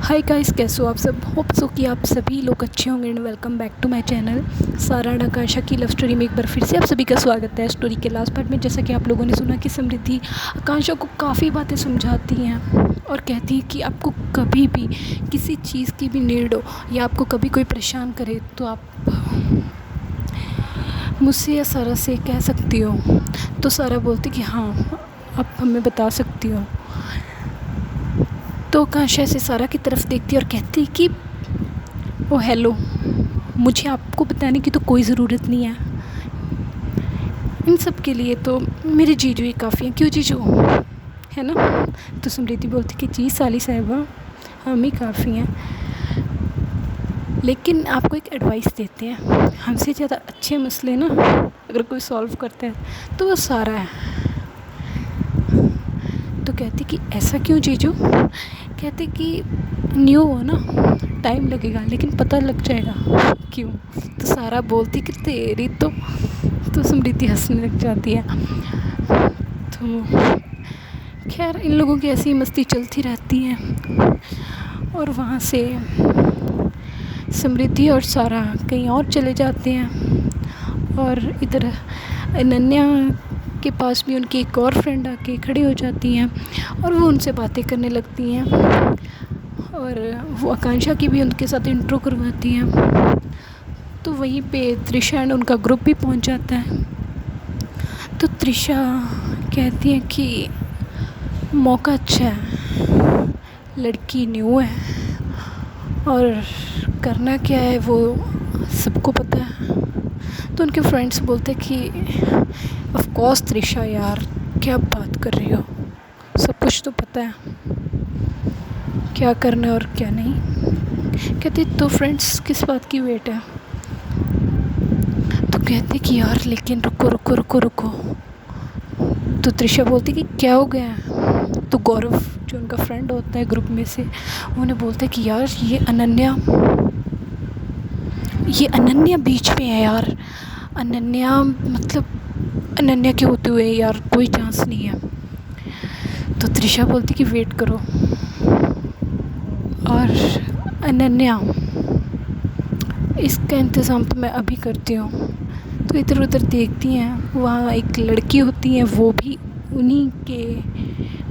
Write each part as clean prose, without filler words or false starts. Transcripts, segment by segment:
Hi guys, कैसे हो आप सब। होप सो कि आप सभी लोग अच्छे होंगे and welcome back to my channel Sara and Akanksha की लव स्टोरी में एक बार फिर से आप सभी का स्वागत है। स्टोरी के लास्ट पार्ट में जैसा कि आप लोगों ने सुना कि समृद्धि आकांक्षा को काफ़ी बातें समझाती हैं और कहती हैं कि आपको कभी भी किसी चीज़ की भी नीड हो या आपको कभी कोई परेशान करे तो आप मुझसे या सारा से कह सकती हो। तो सारा बोलती कि हाँ, आप हमें बता सकती हो। तो आकांक्षा से सारा की तरफ देखती और कहती कि ओ हेलो, मुझे आपको बताने की तो कोई ज़रूरत नहीं है। इन सब के लिए तो मेरे जीजू ही काफ़ी हैं। क्यों जीजू, है ना। तो समृद्धि बोलती कि जी साली साहिबा, हम ही काफ़ी हैं, लेकिन आपको एक एडवाइस देते हैं। हमसे ज़्यादा अच्छे मसले ना अगर कोई सॉल्व करता है तो वो सारा है। तो कहती कि ऐसा क्यों जीजू। कहते कि न्यू हो ना, टाइम लगेगा लेकिन पता लग जाएगा क्यों। तो सारा बोलती कि तेरी तो समृद्धि हंसने लग जाती है। तो खैर इन लोगों की ऐसी मस्ती चलती रहती है और वहाँ से समृद्धि और सारा कहीं और चले जाते हैं और इधर अनन्या के पास भी उनकी एक और फ्रेंड आके खड़ी हो जाती हैं और वो उनसे बातें करने लगती हैं और वो आकांक्षा की भी उनके साथ इंट्रो करवाती हैं। तो वहीं पे त्रिशा एंड उनका ग्रुप भी पहुंच जाता है। तो त्रिशा कहती है कि मौका अच्छा है, लड़की न्यू है और करना क्या है वो सबको पता है। तो उनके फ्रेंड्स बोलते कि ऑफ कोर्स त्रिशा यार, क्या बात कर रही हो, सब कुछ तो पता है क्या करना है और क्या नहीं। कहते तो फ्रेंड्स किस बात की वेट है। तो कहते कि यार लेकिन रुको रुको रुको रुको। तो त्रिशा बोलती कि क्या हो गया है। तो गौरव जो उनका फ्रेंड होता है ग्रुप में से, उन्हें बोलते कि यार ये अनन्या बीच में है यार। अनन्या मतलब अनन्या के होते हुए यार कोई चांस नहीं है। तो त्रिशा बोलती कि वेट करो और अनन्या इसका इंतज़ाम तो मैं अभी करती हूँ। तो इधर उधर देखती हैं, वहाँ एक लड़की होती है, वो भी उन्हीं के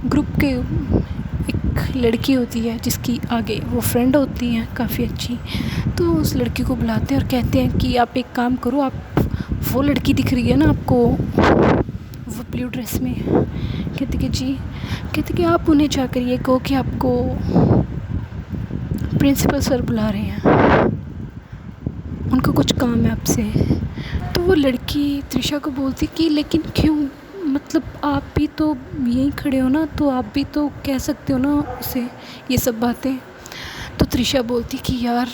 ग्रुप के एक लड़की होती है जिसकी आगे वो फ्रेंड होती हैं काफ़ी अच्छी। तो उस लड़की को बुलाते हैं और कहते हैं कि आप एक काम करो, आप वो लड़की दिख रही है ना आपको वो ब्लू ड्रेस में। कहते कि जी। कहते कि आप उन्हें जाकर ये कहो कि आपको प्रिंसिपल सर बुला रहे हैं, उनका कुछ काम है आपसे। तो वो लड़की त्रिशा को बोलती कि लेकिन क्यों, मतलब आप भी तो यहीं खड़े हो ना, तो आप भी तो कह सकते हो ना उसे ये सब बातें। तो त्रिशा बोलती कि यार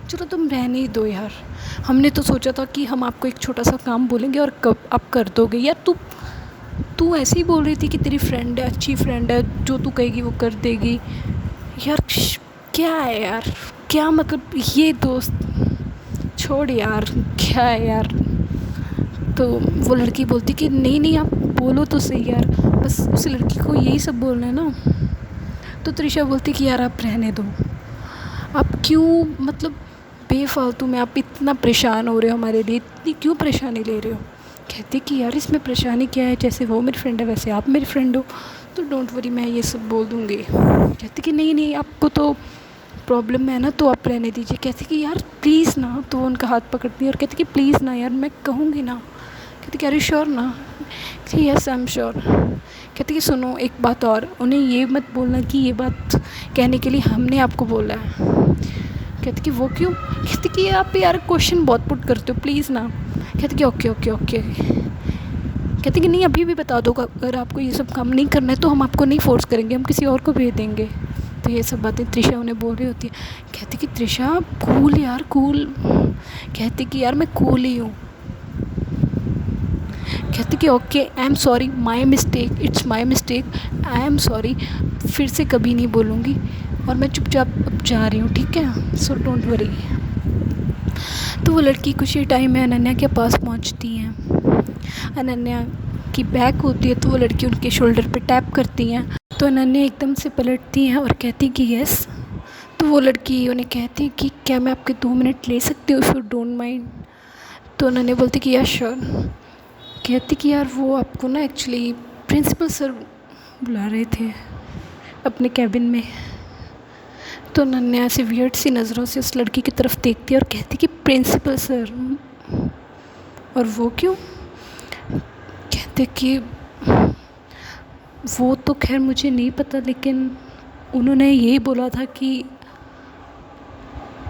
चलो तुम रहने ही दो यार, हमने तो सोचा था कि हम आपको एक छोटा सा काम बोलेंगे और कब आप कर दोगे। यार तू ऐसे ही बोल रही थी कि तेरी फ्रेंड है, अच्छी फ्रेंड है, जो तू कहेगी वो कर देगी। यार क्या है यार, क्या मतलब ये दोस्त छोड़ यार, क्या है यार। तो वो लड़की बोलती कि नहीं नहीं आप बोलो तो सही यार, बस उस लड़की को यही सब बोलना है ना। तो त्रिशा बोलती कि यार आप रहने दो, आप क्यों मतलब बेफालतू में आप इतना परेशान हो रहे हो हमारे लिए, इतनी क्यों परेशानी ले रहे हो। कहती कि यार इसमें परेशानी क्या है, जैसे वो मेरी फ्रेंड है वैसे आप मेरी फ्रेंड हो, तो डोंट वरी मैं ये सब बोल दूँगी। कहती कि नहीं नहीं आपको तो प्रॉब्लम है ना, तो आप रहने दीजिए। कहती कि यार प्लीज़ ना। तो उनका हाथ पकड़ती है और कहती कि प्लीज़ ना यार, मैं कहूँगी ना। कहती कि आर यू श्योर ना। कहती यस आई एम श्योर। कहती कि सुनो एक बात और, उन्हें ये मत बोलना कि ये बात कहने के लिए हमने आपको बोला है। कहती कि वो क्यों। कहती कि आप यार क्वेश्चन बहुत पुट करते हो, प्लीज़ ना। कहती कि ओके ओके ओके। कहती कि नहीं अभी भी बता दो, अगर आपको ये सब काम नहीं करना है तो हम आपको नहीं फ़ोर्स करेंगे, हम किसी और को भेज देंगे। तो ये सब बातें त्रिशा उन्हें बोल रही होती है। कहती कि त्रिशा कूल यार कूल। कहती कि यार मैं कूल ही हूँ। कहती कि okay I am sorry, my mistake, it's my mistake, I am sorry, फिर से कभी नहीं बोलूँगी और मैं चुपचाप अब जा रही हूँ, ठीक है, सो डोंट वरी। तो वो लड़की कुछ ही टाइम में अनन्या के पास पहुँचती हैं। अनन्या की बैग होती है तो वो लड़की उनके शोल्डर पे टैप करती हैं तो अनन्या एकदम से पलटती हैं और कहती कि यस। तो वो लड़की उन्हें कहती है कि क्या मैं आपके 2 मिनट ले सकती हूँ, इफ़ यू डोंट माइंड। तो अनन्या बोलती कि या श्योर। कहती कि यार वो आपको ना एक्चुअली प्रिंसिपल सर बुला रहे थे अपने कैबिन में। तो अनन्या ऐसे वियर्ड सी नज़रों से उस लड़की की तरफ देखती है और कहती कि प्रिंसिपल सर, और वो क्यों? कहते कि वो तो खैर मुझे नहीं पता, लेकिन उन्होंने यही बोला था कि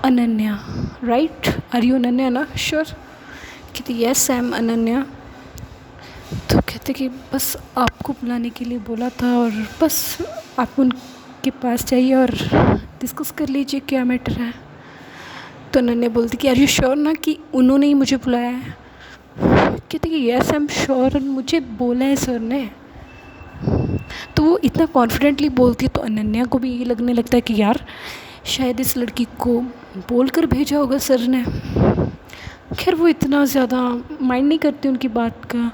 Ananya, right? Are you Ananya ना? श्योर। कहती यस आई एम अनन्या। तो कहते कि बस आपको बुलाने के लिए बोला था और बस आप उनके पास जाइए और डिस्कस कर लीजिए क्या मैटर है। तो अनन्या बोलती कि आर यू श्योर ना कि उन्होंने ही मुझे बुलाया है? कहते कि यस आई एम श्योर, मुझे बोला है सर ने। तो वो इतना कॉन्फिडेंटली बोलती है तो अनन्या को भी ये लगने लगता है कि यार शायद इस लड़की को बोल कर भेजा होगा सर ने। खैर वो इतना ज़्यादा माइंड नहीं करती उनकी बात का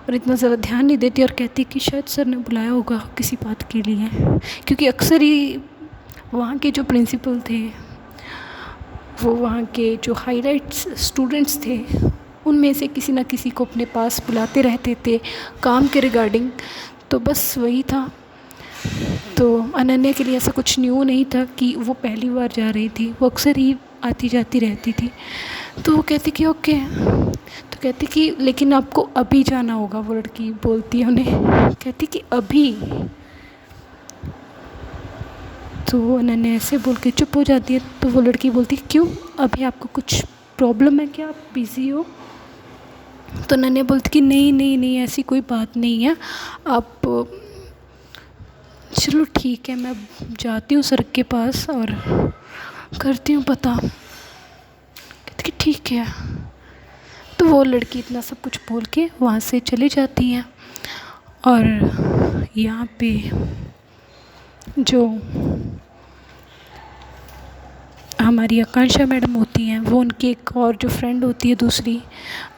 और इतना ज़्यादा ध्यान नहीं देती और कहती कि शायद सर ने बुलाया होगा किसी बात के लिए, क्योंकि अक्सर ही वहाँ के जो प्रिंसिपल थे वो वहाँ के जो हाईलाइट्स स्टूडेंट्स थे उनमें से किसी ना किसी को अपने पास बुलाते रहते थे काम के रिगार्डिंग। तो बस वही था। तो अनन्या के लिए ऐसा कुछ न्यू नहीं था कि वो पहली बार जा रही थी, वो अक्सर ही आती जाती रहती थी। तो वो कहती कि ओके। तो कहती कि लेकिन आपको अभी जाना होगा, वो लड़की बोलती है उन्हें, कहती कि अभी। तो अनन्या ऐसे बोल के चुप हो जाती है। तो वो लड़की बोलती क्यों, अभी आपको कुछ प्रॉब्लम है क्या, आप बिज़ी हो? तो अनन्या बोलती कि नहीं नहीं नहीं ऐसी कोई बात नहीं है, आप चलो ठीक है मैं जाती हूँ सर के पास और करती हूँ पता। कहती कि ठीक है। तो वो लड़की इतना सब कुछ बोल के वहाँ से चली जाती है। और यहाँ पे जो हमारी आकांक्षा मैडम होती हैं वो उनकी एक और जो फ्रेंड होती है दूसरी,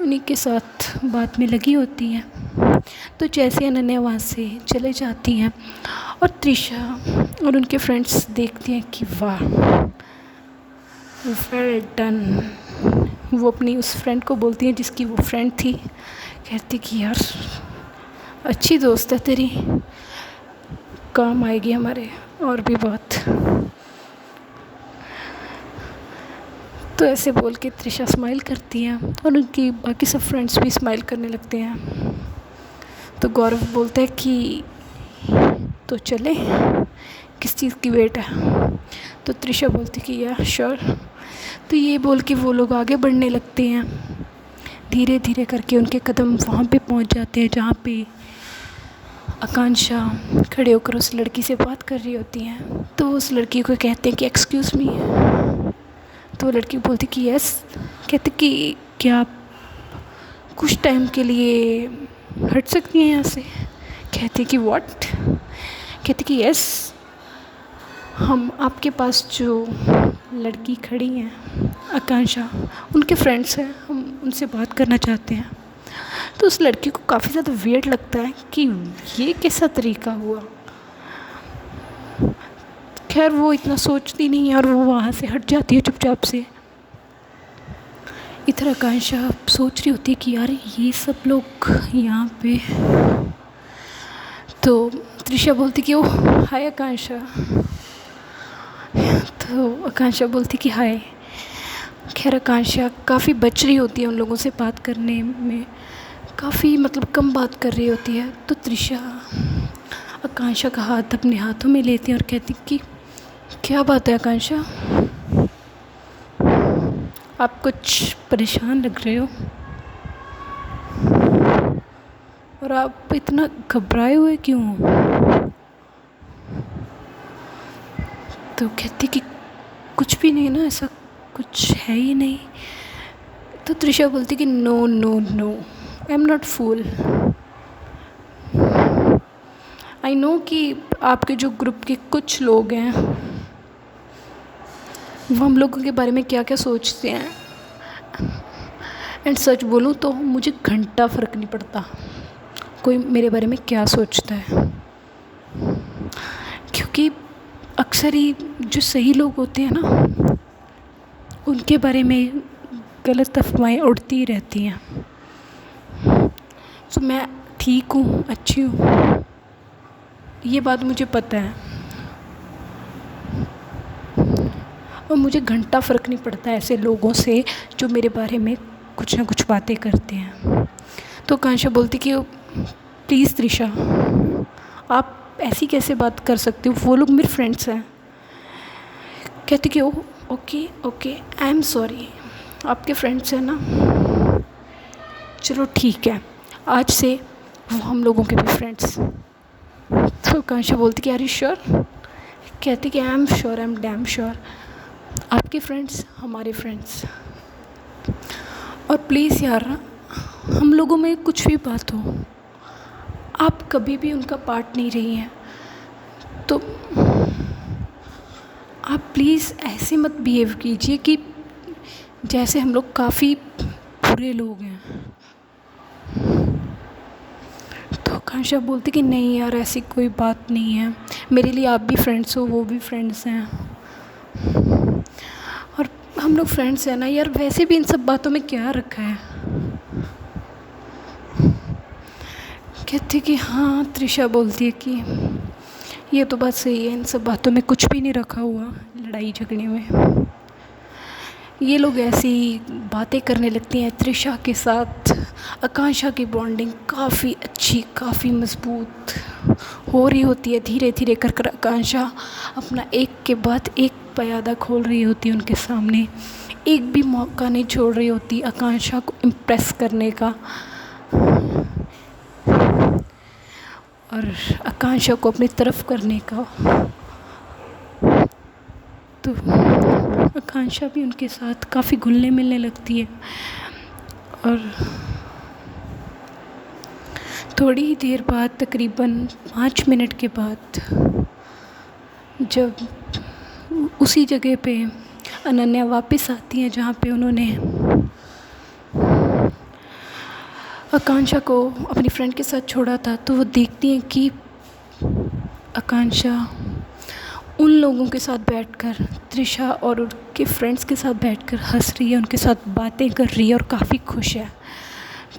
उन्हीं के साथ बात में लगी होती हैं। तो जैसे अनन्या वहाँ से चले जाती हैं और त्रिशा और उनके फ्रेंड्स देखती हैं कि वाह वेल डन। वो अपनी उस फ्रेंड को बोलती हैं जिसकी वो फ्रेंड थी, कहती कि यार अच्छी दोस्त है तेरी, काम आएगी हमारे और भी बहुत। तो ऐसे बोल के त्रिशा स्माइल करती है और उनकी बाकी सब फ्रेंड्स भी स्माइल करने लगते हैं। तो गौरव बोलता है कि तो चले, किस चीज़ की वेट है? तो त्रिशा बोलती कि या श्योर। तो ये बोल के वो लोग आगे बढ़ने लगते हैं। धीरे धीरे करके उनके कदम वहाँ पे पहुँच जाते हैं जहाँ पे आकांक्षा खड़े होकर उस लड़की से बात कर रही होती हैं। तो उस लड़की को कहते हैं कि एक्सक्यूज़ मी। तो वो लड़की बोलती कि यस। कहते कि क्या आप कुछ टाइम के लिए हट सकती हैं यहाँ से? कहती कि व्हाट? कहती कि यस, हम आपके पास जो लड़की खड़ी हैं आकांक्षा, उनके फ्रेंड्स हैं, हम उनसे बात करना चाहते हैं। तो उस लड़की को काफ़ी ज़्यादा वियर्ड लगता है कि ये कैसा तरीका हुआ। खैर वो इतना सोचती नहीं है और वो वहाँ से हट जाती है चुपचाप से। इधर आकांक्षा सोच रही होती है कि यार ये सब लोग यहाँ पे। तो त्रिशा बोलती कि ओह हाय आकांक्षा। तो आकांक्षा बोलती कि हाय। खैर आकांक्षा काफ़ी बच रही होती है उन लोगों से बात करने में, काफ़ी मतलब कम बात कर रही होती है। तो त्रिशा आकांक्षा का हाथ अपने हाथों में लेती है और कहती कि क्या बात है आकांक्षा, आप कुछ परेशान लग रहे हो और आप इतना घबराए हुए क्यों हो? तो कहती कि कुछ भी नहीं ना, ऐसा कुछ है ही नहीं। तो त्रिशा बोलती कि no no no I am not fool. I know कि आपके जो ग्रुप के कुछ लोग हैं वो हम लोगों के बारे में क्या क्या सोचते हैं, एंड सच बोलूँ तो मुझे घंटा फ़र्क नहीं पड़ता कोई मेरे बारे में क्या सोचता है। क्योंकि अक्सर ही जो सही लोग होते हैं ना, उनके बारे में गलत अफवाहें उड़ती रहती हैं। तो मैं ठीक हूँ, अच्छी हूँ, ये बात मुझे पता है, और मुझे घंटा फ़र्क नहीं पड़ता ऐसे लोगों से जो मेरे बारे में कुछ ना कुछ बातें करते हैं। तो आकांक्षा बोलती कि प्लीज़ त्रिशा, आप ऐसी कैसे बात कर सकते हो, वो लोग मेरे फ्रेंड्स हैं। कहती कि okay okay, I am sorry, आपके फ्रेंड्स हैं ना, चलो ठीक है, आज से वो हम लोगों के भी फ्रेंड्स। तो आकांक्षा बोलती कि आर यू श्योर? कहती कि I am sure, I am damn sure, आपके फ्रेंड्स हमारे फ्रेंड्स। और प्लीज़ यार, हम लोगों में कुछ भी बात हो, आप कभी भी उनका पार्ट नहीं रही हैं, तो आप प्लीज़ ऐसे मत बिहेव कीजिए कि जैसे हम लोग काफ़ी बुरे लोग हैं। तो आकांक्षा बोलती कि नहीं यार, ऐसी कोई बात नहीं है, मेरे लिए आप भी फ्रेंड्स हो, वो भी फ्रेंड्स हैं, और हम लोग फ्रेंड्स हैं ना यार, वैसे भी इन सब बातों में क्या रखा है। कहती कि हाँ, त्रिशा बोलती है कि ये तो बात सही है, इन सब बातों में कुछ भी नहीं रखा हुआ लड़ाई झगड़े में। ये लोग ऐसी बातें करने लगती हैं त्रिशा के साथ। आकांक्षा की बॉन्डिंग काफ़ी अच्छी, काफ़ी मज़बूत हो रही होती है। धीरे धीरे कर कर आकांक्षा अपना एक के बाद एक प्यादा खोल रही होती है उनके सामने, एक भी मौका नहीं छोड़ रही होती आकांक्षा को इम्प्रेस करने का, और आकांक्षा को अपनी तरफ करने का। तो आकांक्षा भी उनके साथ काफ़ी घुलने मिलने लगती है। और थोड़ी ही देर बाद, तकरीबन 5 मिनट के बाद, जब उसी जगह पे अनन्या वापस आती हैं जहाँ पे उन्होंने आकांक्षा को अपनी फ्रेंड के साथ छोड़ा था, तो वो देखती हैं कि आकांक्षा उन लोगों के साथ बैठकर, त्रिशा और उनके फ्रेंड्स के साथ बैठकर हंस रही है, उनके साथ बातें कर रही है और काफ़ी खुश है।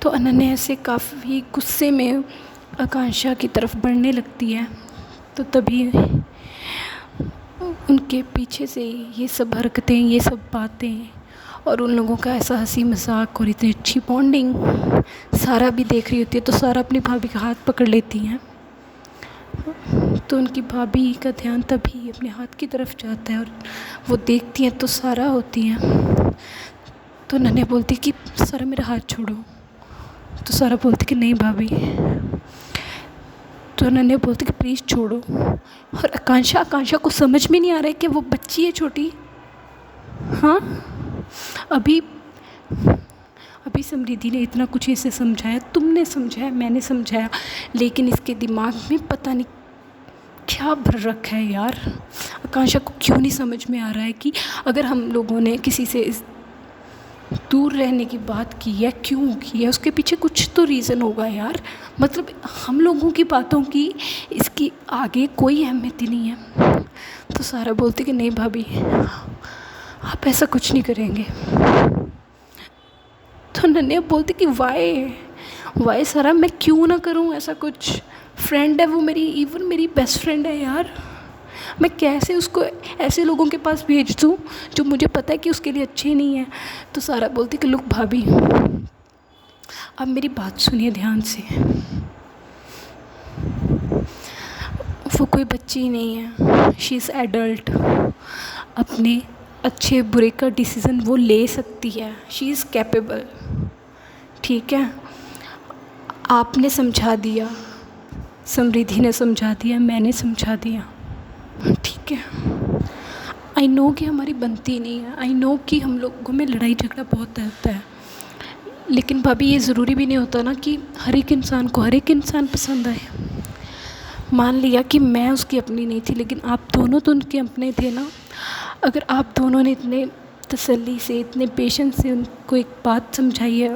तो अनन्या से काफ़ी गुस्से में आकांक्षा की तरफ बढ़ने लगती है। तो तभी उनके पीछे से ये सब हरकतें, ये सब बातें और उन लोगों का ऐसा हंसी मजाक और इतनी अच्छी बॉन्डिंग सारा भी देख रही होती है। तो सारा अपनी भाभी का हाथ पकड़ लेती हैं। तो उनकी भाभी का ध्यान तभी अपने हाथ की तरफ जाता है और वो देखती हैं तो सारा होती हैं। तो अनन्या बोलती कि सारा मेरा हाथ छोड़ो। तो सारा बोलती कि नहीं भाभी। तो अनन्या बोलती कि प्लीज़ छोड़ो। और आकांक्षा को समझ में नहीं आ रहा है कि वो बच्ची है छोटी। हाँ, अभी समृद्धि ने इतना कुछ इसे समझाया, तुमने समझाया, मैंने समझाया, लेकिन इसके दिमाग में पता नहीं क्या भर रखा है यार। आकांक्षा को क्यों नहीं समझ में आ रहा है कि अगर हम लोगों ने किसी से दूर रहने की बात की है, क्यों की है, उसके पीछे कुछ तो रीज़न होगा यार। मतलब हम लोगों की बातों की इसकी आगे कोई अहमियत ही नहीं है। तो सारा बोलती कि नहीं भाभी, आप ऐसा कुछ नहीं करेंगे। तो अनन्या बोलती कि वाई सारा, मैं क्यों ना करूं ऐसा कुछ। फ्रेंड है वो मेरी, इवन मेरी बेस्ट फ्रेंड है यार। मैं कैसे उसको ऐसे लोगों के पास भेज दूं जो मुझे पता है कि उसके लिए अच्छे नहीं है। तो सारा बोलती कि लुक भाभी, अब मेरी बात सुनिए ध्यान से। वो कोई बच्ची नहीं है, शी इज़ एडल्ट। अपने अच्छे बुरे का डिसीज़न वो ले सकती है, शी इज़ कैपेबल। ठीक है, आपने समझा दिया, समृद्धि ने समझा दिया, मैंने समझा दिया, ठीक है। आई नो कि हमारी बनती नहीं है, आई नो कि हम लोगों में लड़ाई झगड़ा बहुत रहता है, लेकिन भाभी ये ज़रूरी भी नहीं होता ना कि हर एक इंसान को हर एक इंसान पसंद आए। मान लिया कि मैं उसकी अपनी नहीं थी, लेकिन आप दोनों तो उनके अपने थे ना। अगर आप दोनों ने इतने तसल्ली से, इतने पेशेंस से उनको एक बात समझाई है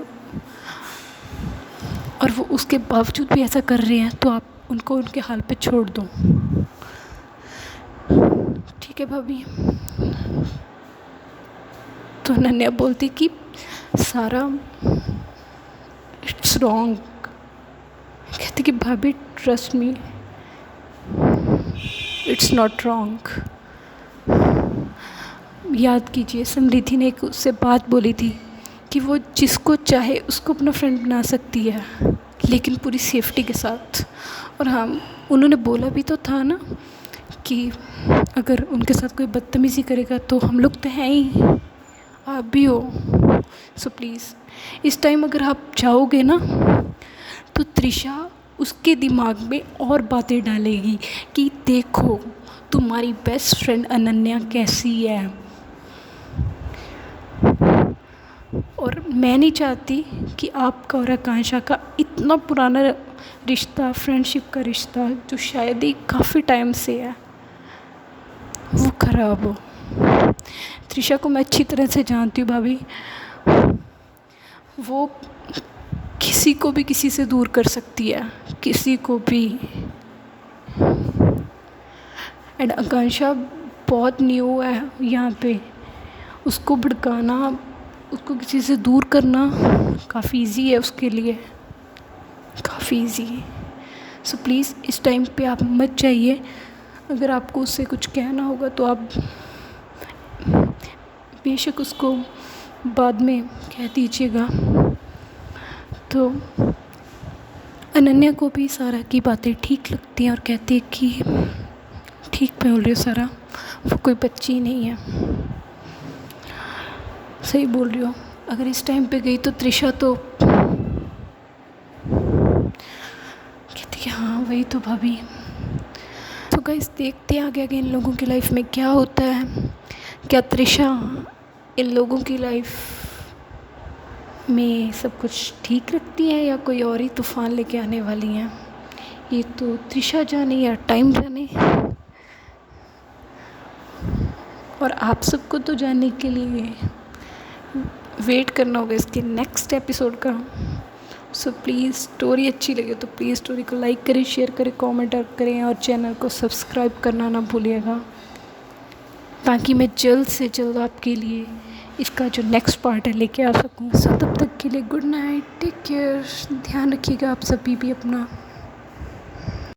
और वो उसके बावजूद भी ऐसा कर रहे हैं, तो आप उनको उनके हाल पे छोड़ दो। ठीक है भाभी। तो अनन्या बोलती कि सारा इट्स रॉन्ग। कहती कि भाभी trust me, it's not wrong. याद कीजिए समृद्धि ने एक उससे बात बोली थी कि वो जिसको चाहे उसको अपना फ्रेंड बना सकती है, लेकिन पूरी सेफ्टी के साथ। और हाँ, उन्होंने बोला भी तो था ना कि अगर उनके साथ कोई बदतमीज़ी करेगा तो हम लोग तो हैं ही, आप भी हो। सो प्लीज़ इस टाइम अगर आप जाओगे ना तो त्रिशा उसके दिमाग में और बातें डालेगी कि देखो तुम्हारी बेस्ट फ्रेंड अनन्या कैसी है। और मैं नहीं चाहती कि आपका और आकांक्षा का इतना पुराना रिश्ता, फ्रेंडशिप का रिश्ता जो शायद ही काफ़ी टाइम से है, वो ख़राब हो। त्रिशा को मैं अच्छी तरह से जानती हूँ भाभी, वो किसी को भी किसी से दूर कर सकती है, किसी को भी। एंड आकांक्षा बहुत न्यू है यहाँ पे, उसको भड़काना, उसको किसी से दूर करना काफ़ी इजी है उसके लिए, काफ़ी इजी है। सो प्लीज़ इस टाइम पे आप मत जाइए। अगर आपको उससे कुछ कहना होगा तो आप बेशक उसको बाद में कह दीजिएगा। तो अनन्या को भी सारा की बातें ठीक लगती हैं और कहती है कि ठीक बोल रही हो सारा, वो कोई बच्ची नहीं है, सही बोल रही हो। अगर इस टाइम पे गई तो त्रिशा तो कहती है हाँ वही तो भाभी। तो गाइस देखते हैं आगे आगे इन लोगों की लाइफ में क्या होता है। क्या त्रिशा इन लोगों की लाइफ में सब कुछ ठीक रखती हैं या कोई और ही तूफ़ान लेके आने वाली हैं, ये तो त्रिशा जाने या टाइम जाने। और आप सबको तो जानने के लिए वेट करना होगा इसके नेक्स्ट एपिसोड का। सो प्लीज़ स्टोरी अच्छी लगे तो प्लीज़ स्टोरी को लाइक करें, शेयर करें, कमेंट करें और चैनल को सब्सक्राइब करना ना भूलिएगा, ताकि मैं जल्द से जल्द आपके लिए इसका जो नेक्स्ट पार्ट है लेके आ सकूँ। सो तब तक के लिए गुड नाइट, टेक केयर, ध्यान रखिएगा आप सभी भी अपना।